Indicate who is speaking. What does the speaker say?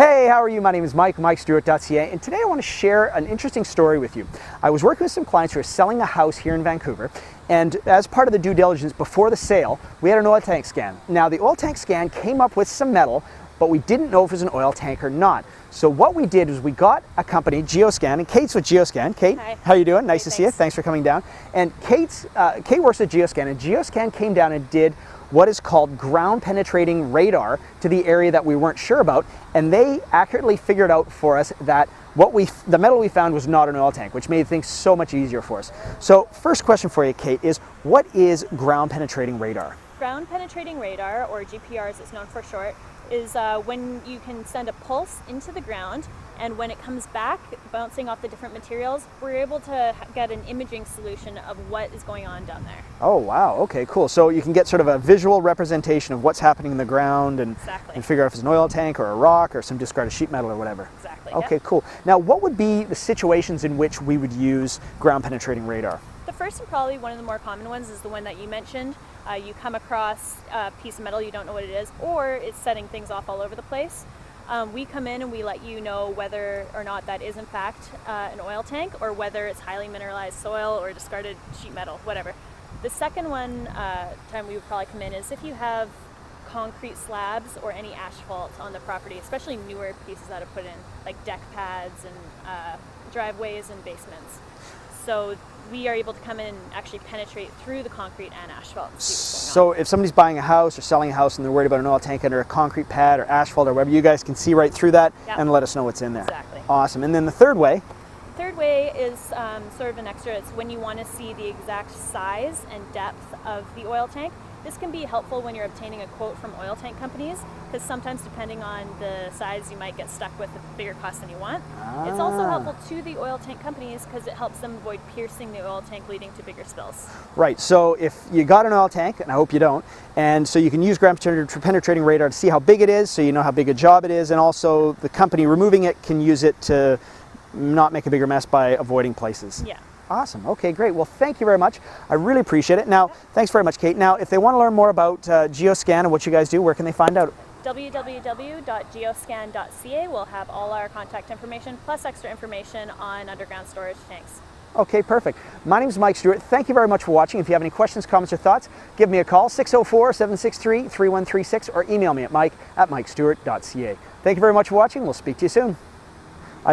Speaker 1: Hey, how are you? My name is Mike, MikeStewart.ca, and today I want to share an interesting story with you. I was working with some clients who are selling a house here in Vancouver, and as part of the due diligence before the sale, we had an oil tank scan. Now, the oil tank scan came up with some metal, but we didn't know if it was an oil tank or not. So what we did is we got a company, Geoscan, and Kate's with Geoscan. Kate,
Speaker 2: hi.
Speaker 1: How you doing? Nice
Speaker 2: Great,
Speaker 1: to see you. Thanks for coming down. And Kate works at Geoscan, and Geoscan came down and did what is called ground penetrating radar to the area that we weren't sure about, and they accurately figured out for us that the metal we found was not an oil tank, which made things so much easier for us. So first question for you, Kate, is what is ground penetrating radar?
Speaker 2: Ground penetrating radar, or GPR as it's known for short, is when you can send a pulse into the ground, and when it comes back bouncing off the different materials, we're able to get an imaging solution of what is going on down there.
Speaker 1: Oh wow, okay, cool. So you can get sort of a visual representation of what's happening in the ground and figure out if it's an oil tank or a rock or some discarded sheet metal or whatever.
Speaker 2: Exactly.
Speaker 1: Okay,
Speaker 2: yep.
Speaker 1: Cool. Now what would be the situations in which we would use ground penetrating radar?
Speaker 2: The first and probably one of the more common ones is the one that you mentioned. You come across a piece of metal, you don't know what it is, or it's setting things off all over the place. We come in and we let you know whether or not that is in fact an oil tank, or whether it's highly mineralized soil or discarded sheet metal, whatever. The second time we would probably come in is if you have concrete slabs or any asphalt on the property, especially newer pieces that are put in, like deck pads and driveways and basements. So we are able to come in and actually penetrate through the concrete and asphalt and see what's going on.
Speaker 1: So if somebody's buying a house or selling a house and they're worried about an oil tank under a concrete pad or asphalt or whatever, you guys can see right through that and let us know what's in there.
Speaker 2: Exactly.
Speaker 1: Awesome. And then the third way?
Speaker 2: The third way is sort of an extra. It's when you want to see the exact size and depth of the oil tank. This can be helpful when you're obtaining a quote from oil tank companies, because sometimes depending on the size you might get stuck with a bigger cost than you want. It's also helpful to the oil tank companies because it helps them avoid piercing the oil tank, leading to bigger spills.
Speaker 1: Right, so if you got an oil tank, and I hope you don't, and so you can use ground penetrating radar to see how big it is, so you know how big a job it is, and also the company removing it can use it to not make a bigger mess by avoiding places.
Speaker 2: Yeah.
Speaker 1: Awesome. Okay, great. Well, thank you very much. I really appreciate it. Now, thanks very much, Kate. Now, if they want to learn more about Geoscan and what you guys do, where can they find out?
Speaker 2: www.geoscan.ca will have all our contact information, plus extra information on underground storage tanks.
Speaker 1: Okay, perfect. My name is Mike Stewart. Thank you very much for watching. If you have any questions, comments, or thoughts, give me a call, 604-763-3136, or email me at mike@mikestewart.ca. Thank you very much for watching. We'll speak to you soon.